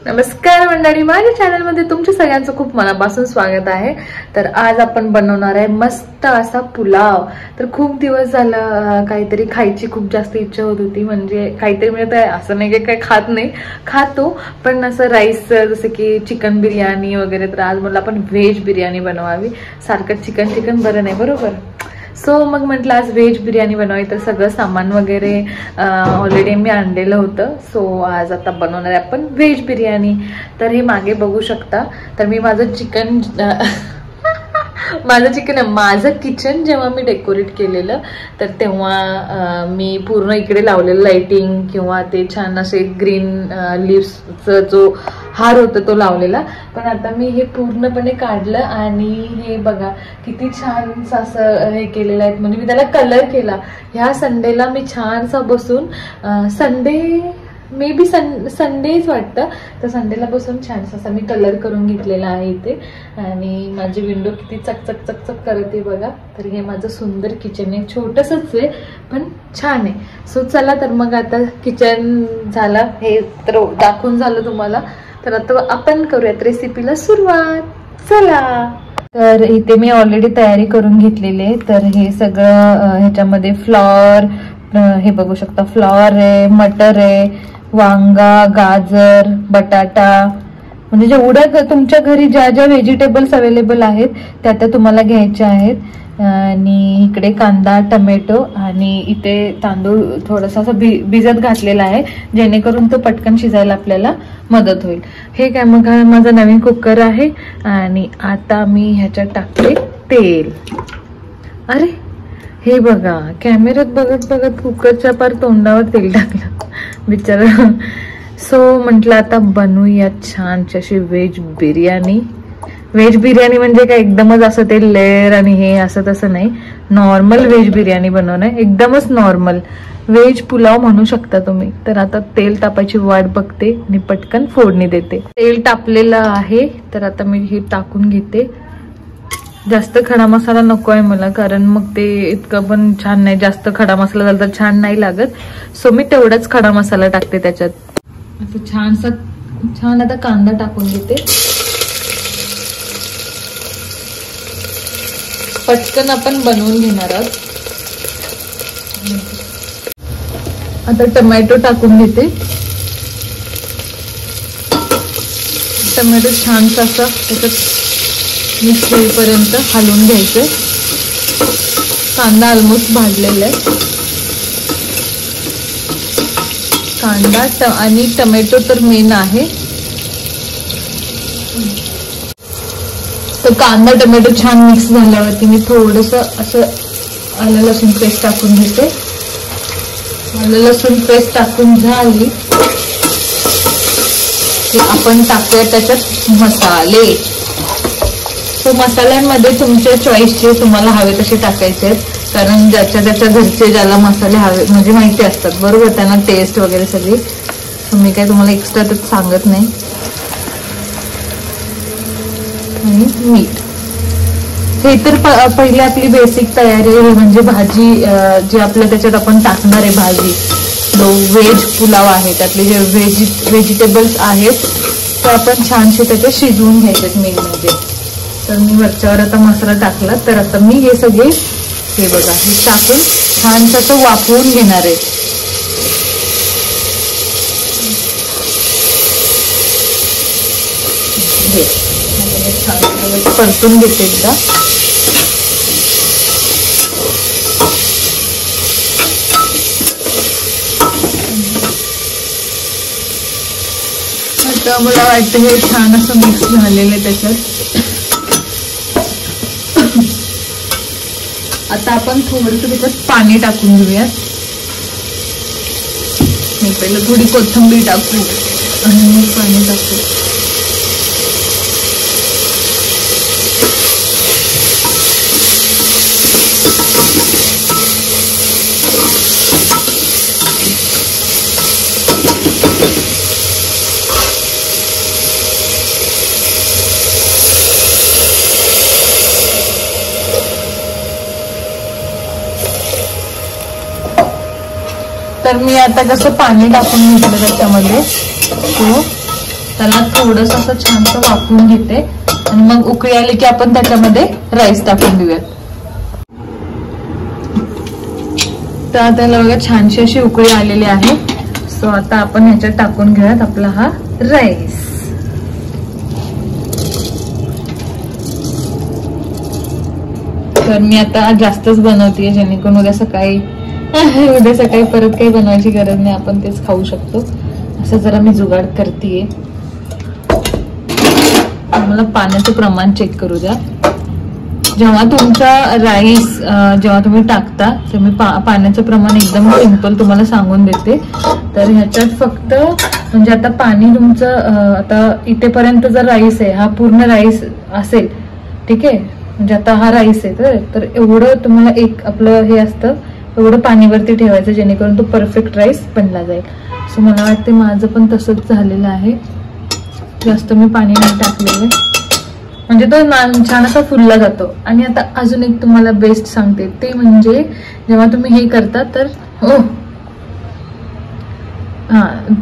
नमस्कार मंडळी, माझ्या चॅनलमध्ये तुमच्या सगळ्यांचं खूप मनापासून स्वागत आहे। तर आज आपण बनवणार आहे मस्त असा पुलाव। तर खूप दिवस झाला काहीतरी खायची खूप जास्त इच्छा होत होती, म्हणजे काहीतरी मिळत आहे असं नाही की काही खात नाही, खातो पण असं राईस जसं की चिकन बिर्याणी वगैरे। तर आज मला आपण व्हेज बिर्याणी बनवावी, सारखं चिकन चिकन बरं नाही, बरोबर। सो मग म्हटलं आज व्हेज बिर्याणी बनवावी। तर सगळं सामान वगैरे ऑलरेडी मी आणलेलं होतं। सो आज आता बनवणार आहे आपण व्हेज बिर्याणी। तर हे मागे बघू शकता, तर मी माझं चिकन माझं किचन जेव्हा मी डेकोरेट केलेलं तर तेव्हा मी पूर्ण इकडे लावलेलं लाइटिंग किंवा ते छान असे ग्रीन लीव्सचा जो हार होता तो लावलेला। पण आता मी हे पूर्णपणे काढलं आणि हे बघा किती छान असं हे केलेलं आहे, म्हणजे मी त्याला कलर केला। ह्या संडेला मी छानसा बसून संडे मे बी संडेच वाटतं, तर संडेला बसून छानसा असा मी कलर करून घेतलेला आहे इथे। आणि माझी विंडो किती चकचक चकचक करते बघा। तर हे माझं सुंदर किचन आहे, छोटंसंच आहे पण छान आहे। सो चला तर मग आता किचन झालं, हे तर दाखवून झालं तुम्हाला। तर आता आपण करूयात रेसिपीला सुरुवात, चला। तर इथे मी ऑलरेडी तयारी करून घेतलेली आहे। तर हे सगळं ह्याच्यामध्ये फ्लॉवर, हे बघू शकता फ्लॉवर आहे, मटर आहे, वांगा, गाजर, बटाटा, म्हणजे जेवढं तुमच्या घरी ज्या ज्या व्हेजिटेबल्स अवेलेबल आहेत त्या तुम्हाला घ्यायच्या आहेत। आणि इकडे कांदा, टोमॅटो आणि इथे तांदूळ थोडासा भिजत घातलेला आहे, जेणेकरून तो पटकन शिजायला आपल्याला मदत होईल। हे काय मग माझा नवीन कुकर आहे आणि आता मी ह्याच्यात टाकते तेल। अरे हे बघा, कॅमेऱ्यात बघत बघत कुकरच्या पार तोंडावर तेल टाकलं बिचारा। सो म्हटलं आता बनवूया छानशी अशी व्हेज बिर्याणी। व्हेज बिर्याणी म्हणजे काय एकदमच असं ते लेअर आणि हे असं तसं नाही, नॉर्मल व्हेज बिर्याणी बनवणं, एकदमच नॉर्मल व्हेज पुलाव म्हणू शकता तुम्ही। तर आता तेल तापायची वाट बघते आणि पटकन फोडणी देते। तेल तापलेलं आहे, तर आता मी हे टाकून घेते। जास्त खडा मसाला नको आहे मला, कारण मग ते इतकं पण छान नाही, जास्त खडा मसाला झाला तर छान नाही लागत। सो मी तेवढाच खडा मसाला टाकते त्याच्यात। आता छान आता कांदा टाकून घेते, पटकन आपण बनवून घेणार आहोत। आता टोमॅटो टाकून घेते, टोमॅटो छानसा असा त्याच्यात मिक्स होईपर्यंत हलवून घ्यायचं। कांदा ऑलमोस्ट भाजलेला आहे, कांदा आणि टोमॅटो तर मेन आहे। तर कांदा टोमॅटो छान मिक्स झाल्यावरती मी थोडंसं असं आलं लसूण पेस्ट टाकून घेते। आलं लसूण पेस्ट टाकून झाली की आपण टाकूया त्याच्यात मसाले। तो मसाल्यांमध्ये तुमच्या चॉईसचे तुम्हाला हवे तसे टाकायचे आहेत, कारण ज्याच्या त्याच्या घरचे ज्याला मसाले हवे म्हणजे माहिती असतात, बरोबर, त्यांना टेस्ट वगैरे सगळी। मी काय तुम्हाला एक्स्ट्रा तर सांगत नाही। आणि मीठ, हे तर पहिले आपली बेसिक तयारी आहे, म्हणजे भाजी जी आपल्या त्याच्यात आपण टाकणार आहे भाजी, जो व्हेज पुलाव आहे त्यातले जे व्हेजिटेबल्स आहेत ते आपण छानसे त्याच्यात शिजवून घ्यायचे मेन म्हणजे। तर मी वरच्यावर आता मसाला टाकला, तर आता मी हे सगळे हे बघा हे टाकून छान असं वाफवून घेणार आहे। छान परतून घेते एकदा। आता मला वाटतं हे छान असं मिक्स झालेलं आहे त्याच्यात। आता आपण थोडंसं त्याच्यात पाणी टाकून घेऊयात। मी पहिलं थोडी कोथिंबीर टाकू आणि मग पाणी टाकू। तर मी आता कसं पाणी टाकून घेतलं त्याच्यामध्ये, तो त्याला थोडंसं असं छानसं वाफवून घेते आणि मग उकळी आली की आपण त्याच्यामध्ये राईस टाकून देऊयात. तर आता त्याला बघा छानशी अशी उकळी आलेली आहे. सो आता आपण ह्याच्यात टाकून घेऊयात आपला हा राईस. तर मी आता जास्तच बनवतेय जेणेकरून उद्या सकाळी परत काही बनवायची गरज नाही, आपण तेच खाऊ शकतो. असं जरा मी जुगाड करतेय. मला पाण्याचं प्रमाण चेक करू द्या. जेव्हा तुमचा राईस जेव्हा तुम्ही टाकता तर मी पाण्याचं प्रमाण एकदम सिंपल तुम्हाला सांगून देते. तर ह्याच्यात फक्त म्हणजे आता पाणी तुमचं आता इथेपर्यंत जर राईस आहे, हा पूर्ण राईस असेल, ठीक आहे, म्हणजे आता हा राईस आहे तर एवढं तुम्हाला एक आपलं हे असतं एवढं पाणीवरती ठेवायचं जेणेकरून तो परफेक्ट राईस बनला जाईल. सो मला वाटते माझं पण तसंच झालेलं आहे. जास्त मी पाणी नाही टाकलेलं म्हणजे तो छान असा फुलला जातो. आणि आता अजून एक तुम्हाला बेस्ट सांगते ते म्हणजे जेव्हा तुम्ही हे करता तर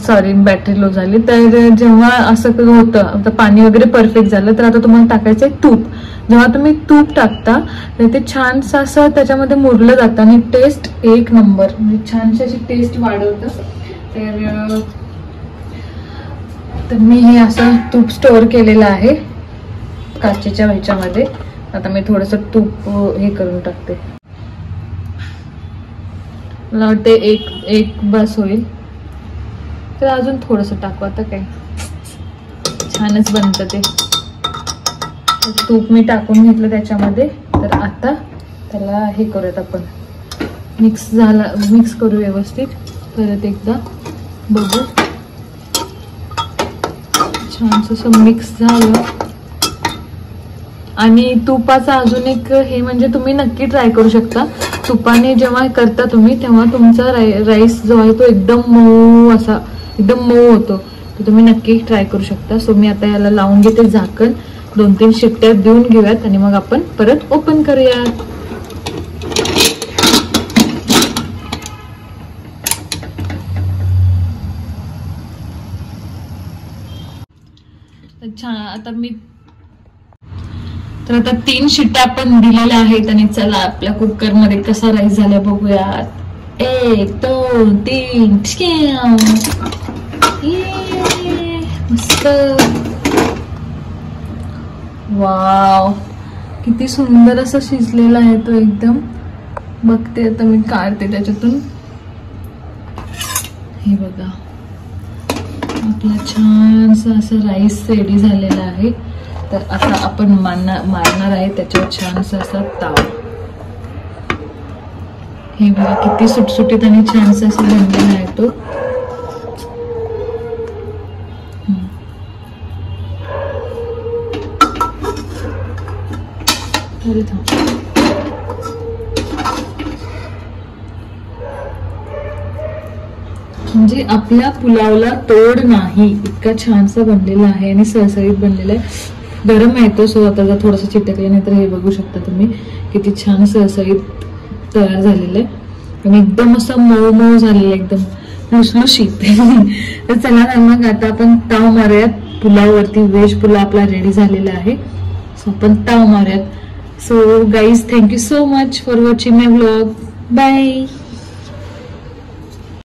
सॉरी बॅटरी लो झाली. तर जेव्हा असं होतं आता पाणी वगैरे परफेक्ट झालं तर आता तुम्हाला टाकायचं आहे तूप. जेव्हा तुम्ही तूप टाकता तर ते छानसं असं त्याच्यामध्ये मुरलं जातं आणि टेस्ट एक नंबर म्हणजे छानशी अशी टेस्ट वाढवतं. तर मी हे असं तूप स्टोअर केलेलं आहे काचेच्या ह्याच्यामध्ये. आता मी थोडंसं तूप हे करून टाकते. मला वाटते एक बस होईल. तर अजून थोडंसं टाकू. आता काय छानच बनतं ते. तूप मी टाकून घेतलं त्याच्यामध्ये. तर आता त्याला हे करूयात आपण मिक्स करू व्यवस्थित. परत एकदा बघू. छानसं असं मिक्स झालं. आणि तुपाचा अजून एक हे म्हणजे तुम्ही नक्की ट्राय करू शकता. तुपाने जेव्हा करता तुम्ही तेव्हा तुमचा राईस जो आहे तो एकदम मऊ होतो. तर तुम्ही नक्की ट्राय करू शकता. सो मी आता याला लावून घेते झाकण. 2-3 शिट्ट्या देऊन घेऊयात आणि मग आपण परत ओपन करूयात. अच्छा आता 3 शिट्ट्या आपण दिलेल्या आहेत. आणि चला आपल्या कुकर मध्ये कसा राईस झाला बघूयात. 1 2 3 मस्त. वाव किती सुंदर असं शिजलेला आहे तो एकदम. बघते आता मी काढते त्याच्यातून. हे बघा आपला छानसा असं राईस रेडी झालेला आहे. तर आता आपण मारणार आहे त्याच्यावर छानसा असा ताव. हे बघा किती सुटसुटीत आणि छानसा असं बनलेला आहे तो. म्हणजे आपल्या पुलावला तोड नाही इतका छानसा बनलेला आहे आणि सरसरीत बनलेला आहे. गरम आहे तो. सो आता जर थोडंसं चिटकले नाही तर हे बघू शकता तुम्ही किती छान सरसरीत तयार झालेलं आहे. आणि एकदम असं मऊ मऊ झालेलं एकदम लुसलुशीत. तर चला ना मग आता आपण ताव मारूयात पुलाववरती. व्हेज पुलाव आपला रेडी झालेला आहे. सो आपण ताव मारूयात. So guys thank you so much for watching my vlog. Bye.